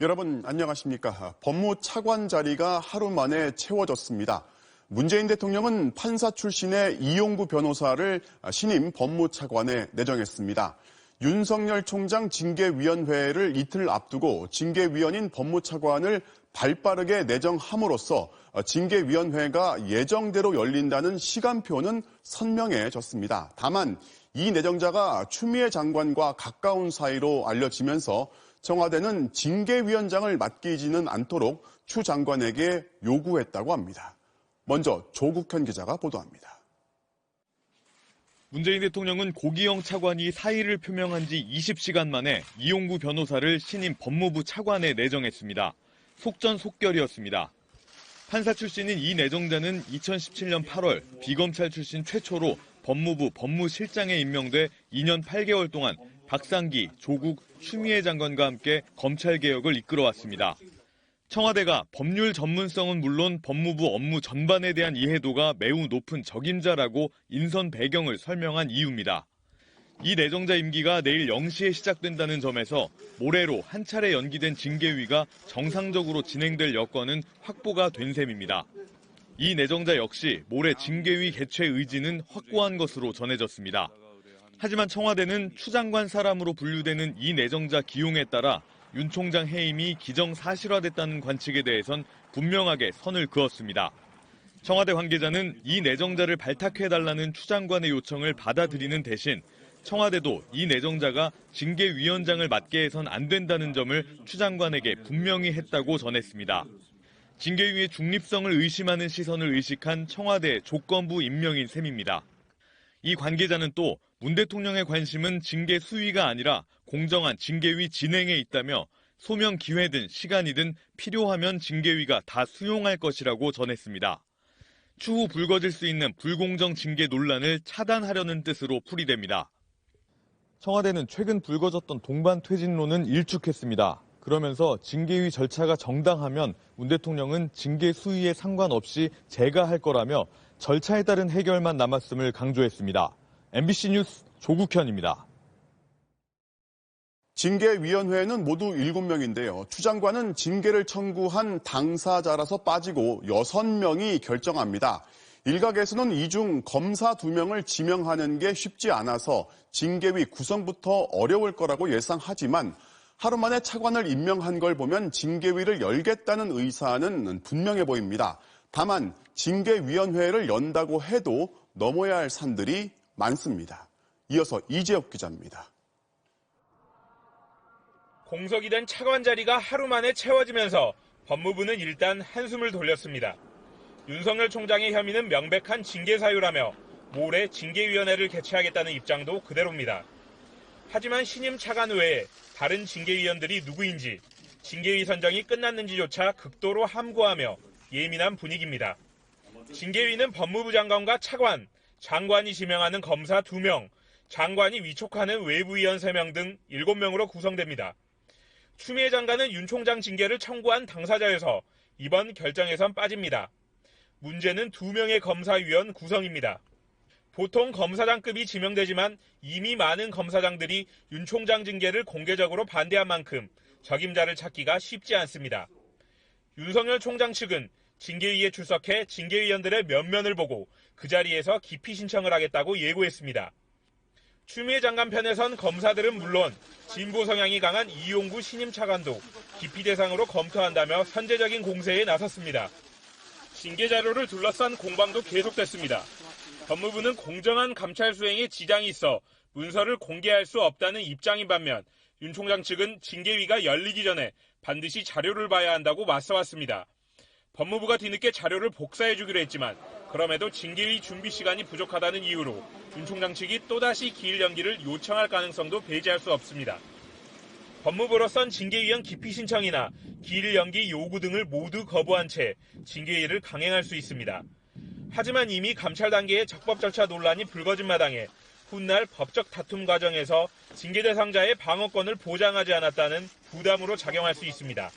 여러분 안녕하십니까? 법무차관 자리가 하루 만에 채워졌습니다. 문재인 대통령은 판사 출신의 이용구 변호사를 신임 법무차관에 내정했습니다. 윤석열 총장 징계위원회를 이틀 앞두고 징계위원인 법무차관을 발빠르게 내정함으로써 징계위원회가 예정대로 열린다는 시간표는 선명해졌습니다. 다만 이 내정자가 추미애 장관과 가까운 사이로 알려지면서 청와대는 징계위원장을 맡기지는 않도록 추 장관에게 요구했다고 합니다. 먼저 조국현 기자가 보도합니다. 문재인 대통령은 고기영 차관이 사의를 표명한 지 20시간 만에 이용구 변호사를 신임 법무부 차관에 내정했습니다. 속전속결이었습니다. 판사 출신인 이 내정자는 2017년 8월 비검찰 출신 최초로 법무부 법무실장에 임명돼 2년 8개월 동안 박상기, 조국, 추미애 장관과 함께 검찰개혁을 이끌어왔습니다. 청와대가 법률 전문성은 물론 법무부 업무 전반에 대한 이해도가 매우 높은 적임자라고 인선 배경을 설명한 이유입니다. 이 내정자 임기가 내일 0시에 시작된다는 점에서 모레로 한 차례 연기된 징계위가 정상적으로 진행될 여건은 확보가 된 셈입니다. 이 내정자 역시 모레 징계위 개최 의지는 확고한 것으로 전해졌습니다. 하지만 청와대는 추 장관 사람으로 분류되는 이 내정자 기용에 따라 윤 총장 해임이 기정사실화됐다는 관측에 대해선 분명하게 선을 그었습니다. 청와대 관계자는 이 내정자를 발탁해달라는 추 장관의 요청을 받아들이는 대신 청와대도 이 내정자가 징계위원장을 맡게 해선 안 된다는 점을 추 장관에게 분명히 했다고 전했습니다. 징계위의 중립성을 의심하는 시선을 의식한 청와대 조건부 임명인 셈입니다. 이 관계자는 또 문 대통령의 관심은 징계 수위가 아니라 공정한 징계위 진행에 있다며 소명 기회든 시간이든 필요하면 징계위가 다 수용할 것이라고 전했습니다. 추후 불거질 수 있는 불공정 징계 논란을 차단하려는 뜻으로 풀이됩니다. 청와대는 최근 불거졌던 동반 퇴진론은 일축했습니다. 그러면서 징계위 절차가 정당하면 문 대통령은 징계 수위에 상관없이 재가할 거라며 절차에 따른 해결만 남았음을 강조했습니다. MBC 뉴스 조국현입니다. 징계위원회는 모두 7명인데요. 추 장관은 징계를 청구한 당사자라서 빠지고 6명이 결정합니다. 일각에서는 이 중 검사 2명을 지명하는 게 쉽지 않아서 징계위 구성부터 어려울 거라고 예상하지만 하루 만에 차관을 임명한 걸 보면 징계위를 열겠다는 의사는 분명해 보입니다. 다만 징계위원회를 연다고 해도 넘어야 할 산들이 많습니다. 이어서 이재혁 기자입니다. 공석이 된 차관 자리가 하루 만에 채워지면서 법무부는 일단 한숨을 돌렸습니다. 윤석열 총장의 혐의는 명백한 징계 사유라며 모레 징계위원회를 개최하겠다는 입장도 그대로입니다. 하지만 신임 차관 외에 다른 징계위원들이 누구인지, 징계위 선정이 끝났는지조차 극도로 함구하며 예민한 분위기입니다. 징계위는 법무부 장관과 차관, 장관이 지명하는 검사 2명, 장관이 위촉하는 외부위원 3명 등 7명으로 구성됩니다. 추미애 장관은 윤 총장 징계를 청구한 당사자여서 이번 결정에선 빠집니다. 문제는 2명의 검사위원 구성입니다. 보통 검사장급이 지명되지만 이미 많은 검사장들이 윤 총장 징계를 공개적으로 반대한 만큼 적임자를 찾기가 쉽지 않습니다. 윤석열 총장 측은 징계위에 출석해 징계위원들의 면면을 보고 그 자리에서 기피 신청을 하겠다고 예고했습니다. 추미애 장관 편에선 검사들은 물론 진보 성향이 강한 이용구 신임 차관도 기피 대상으로 검토한다며 선제적인 공세에 나섰습니다. 징계 자료를 둘러싼 공방도 계속됐습니다. 법무부는 공정한 감찰 수행에 지장이 있어 문서를 공개할 수 없다는 입장인 반면 윤 총장 측은 징계위가 열리기 전에 반드시 자료를 봐야 한다고 맞서왔습니다. 법무부가 뒤늦게 자료를 복사해주기로 했지만 그럼에도 징계위 준비 시간이 부족하다는 이유로 윤 총장 측이 또다시 기일 연기를 요청할 가능성도 배제할 수 없습니다. 법무부로선 징계위원 기피 신청이나 기일 연기 요구 등을 모두 거부한 채 징계위를 강행할 수 있습니다. 하지만 이미 감찰 단계의 적법 절차 논란이 불거진 마당에 훗날 법적 다툼 과정에서 징계 대상자의 방어권을 보장하지 않았다는 부담으로 작용할 수 있습니다.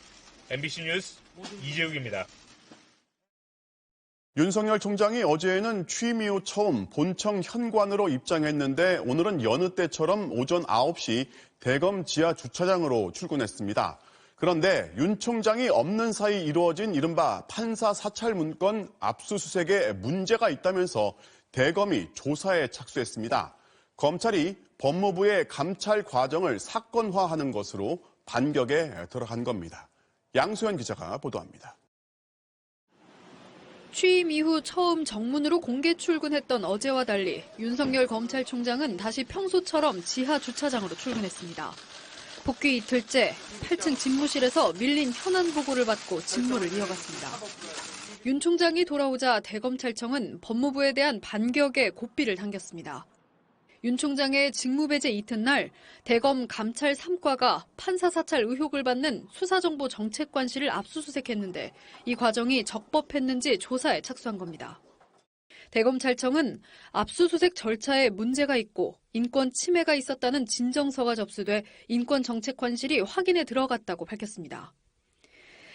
MBC 뉴스 이재욱입니다. 윤석열 총장이 어제는 취임 이후 처음 본청 현관으로 입장했는데 오늘은 여느 때처럼 오전 9시 대검 지하 주차장으로 출근했습니다. 그런데 윤 총장이 없는 사이 이루어진 이른바 판사 사찰 문건 압수수색에 문제가 있다면서 대검이 조사에 착수했습니다. 검찰이 법무부의 감찰 과정을 사건화하는 것으로 반격에 들어간 겁니다. 양소연 기자가 보도합니다. 취임 이후 처음 정문으로 공개 출근했던 어제와 달리 윤석열 검찰총장은 다시 평소처럼 지하 주차장으로 출근했습니다. 복귀 이틀째 8층 집무실에서 밀린 현안 보고를 받고 직무를 이어갔습니다. 윤 총장이 돌아오자 대검찰청은 법무부에 대한 반격에 고삐를 당겼습니다. 윤 총장의 직무배제 이튿날 대검 감찰 3과가 판사 사찰 의혹을 받는 수사정보정책관실을 압수수색했는데 이 과정이 적법했는지 조사에 착수한 겁니다. 대검찰청은 압수수색 절차에 문제가 있고 인권 침해가 있었다는 진정서가 접수돼 인권정책관실이 확인에 들어갔다고 밝혔습니다.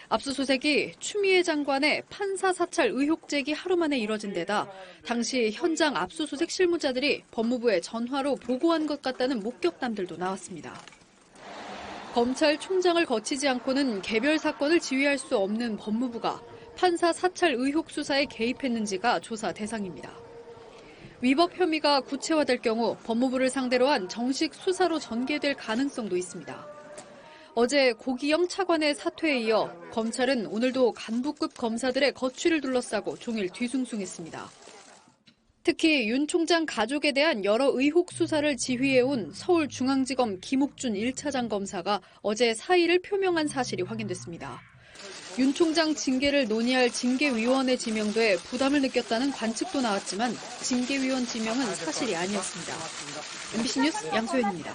압수수색이 추미애 장관의 판사 사찰 의혹 제기 하루 만에 이뤄진 데다 당시 현장 압수수색 실무자들이 법무부에 전화로 보고한 것 같다는 목격담들도 나왔습니다. 검찰총장을 거치지 않고는 개별 사건을 지휘할 수 없는 법무부가 판사 사찰 의혹 수사에 개입했는지가 조사 대상입니다. 위법 혐의가 구체화될 경우 법무부를 상대로 한 정식 수사로 전개될 가능성도 있습니다. 어제 고기영 차관의 사퇴에 이어 검찰은 오늘도 간부급 검사들의 거취를 둘러싸고 종일 뒤숭숭했습니다. 특히 윤 총장 가족에 대한 여러 의혹 수사를 지휘해온 서울중앙지검 김옥준 1차장 검사가 어제 사의를 표명한 사실이 확인됐습니다. 윤 총장 징계를 논의할 징계위원회 지명도에 부담을 느꼈다는 관측도 나왔지만 징계위원 지명은 사실이 아니었습니다. MBC 뉴스 양소연입니다.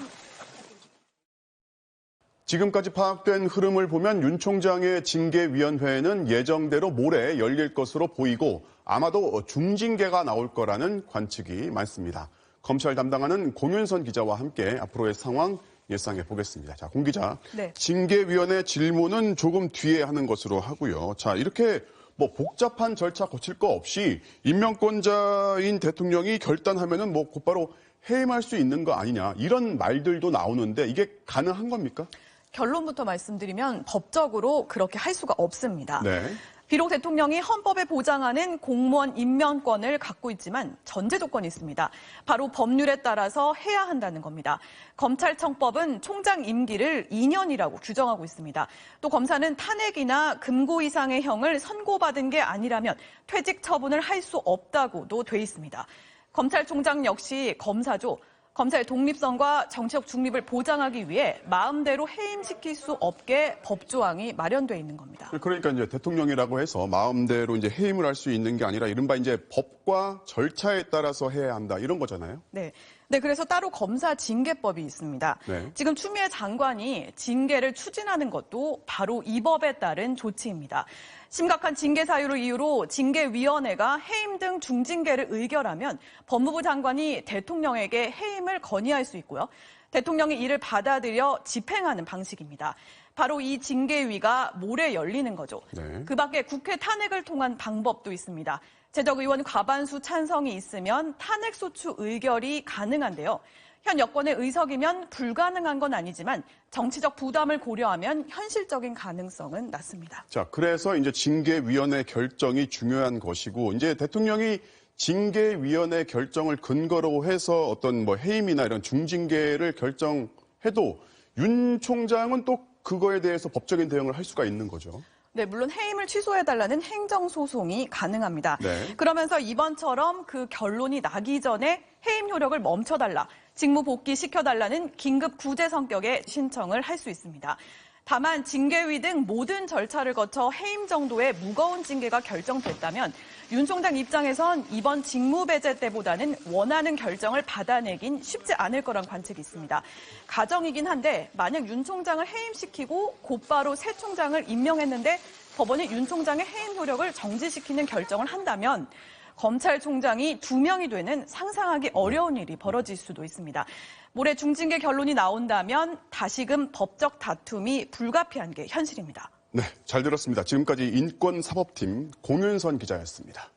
지금까지 파악된 흐름을 보면 윤 총장의 징계위원회는 예정대로 모레 열릴 것으로 보이고 아마도 중징계가 나올 거라는 관측이 많습니다. 검찰 담당하는 공윤선 기자와 함께 앞으로의 상황 예상해 보겠습니다. 자, 공 기자. 네. 징계위원회 질문은 조금 뒤에 하는 것으로 하고요. 자, 이렇게 복잡한 절차 거칠 거 없이 임명권자인 대통령이 결단하면은 곧바로 해임할 수 있는 거 아니냐 이런 말들도 나오는데 이게 가능한 겁니까? 결론부터 말씀드리면 법적으로 그렇게 할 수가 없습니다. 네. 비록 대통령이 헌법에 보장하는 공무원 임명권을 갖고 있지만 전제 조건이 있습니다. 바로 법률에 따라서 해야 한다는 겁니다. 검찰청법은 총장 임기를 2년이라고 규정하고 있습니다. 또 검사는 탄핵이나 금고 이상의 형을 선고받은 게 아니라면 퇴직 처분을 할 수 없다고도 돼 있습니다. 검찰총장 역시 검사죠. 검사의 독립성과 정치적 중립을 보장하기 위해 마음대로 해임시킬 수 없게 법조항이 마련돼 있는 겁니다. 그러니까 이제 대통령이라고 해서 마음대로 이제 해임을 할 수 있는 게 아니라 이른바 이제 법과 절차에 따라서 해야 한다 이런 거잖아요. 네. 네, 그래서 따로 검사 징계법이 있습니다. 네. 지금 추미애 장관이 징계를 추진하는 것도 바로 이 법에 따른 조치입니다. 심각한 징계 사유를 이유로 징계위원회가 해임 등 중징계를 의결하면 법무부 장관이 대통령에게 해임을 건의할 수 있고요. 대통령이 이를 받아들여 집행하는 방식입니다. 바로 이 징계위가 모레 열리는 거죠. 네. 그 밖에 국회 탄핵을 통한 방법도 있습니다. 재적의원 과반수 찬성이 있으면 탄핵소추 의결이 가능한데요. 현 여권의 의석이면 불가능한 건 아니지만 정치적 부담을 고려하면 현실적인 가능성은 낮습니다. 자, 그래서 이제 징계위원회 결정이 중요한 것이고 이제 대통령이 징계위원회 결정을 근거로 해서 어떤 해임이나 이런 중징계를 결정해도 윤 총장은 또 그거에 대해서 법적인 대응을 할 수가 있는 거죠. 네, 물론 해임을 취소해달라는 행정소송이 가능합니다. 네. 그러면서 이번처럼 그 결론이 나기 전에 해임 효력을 멈춰달라, 직무 복귀시켜달라는 긴급 구제 성격의 신청을 할 수 있습니다. 다만 징계위 등 모든 절차를 거쳐 해임 정도의 무거운 징계가 결정됐다면 윤 총장 입장에선 이번 직무배제 때보다는 원하는 결정을 받아내긴 쉽지 않을 거란 관측이 있습니다. 가정이긴 한데 만약 윤 총장을 해임시키고 곧바로 새 총장을 임명했는데 법원이 윤 총장의 해임 효력을 정지시키는 결정을 한다면 검찰총장이 2명이 되는 상상하기 어려운 일이 벌어질 수도 있습니다. 모레 중징계 결론이 나온다면 다시금 법적 다툼이 불가피한 게 현실입니다. 네, 잘 들었습니다. 지금까지 인권사법팀 공윤선 기자였습니다.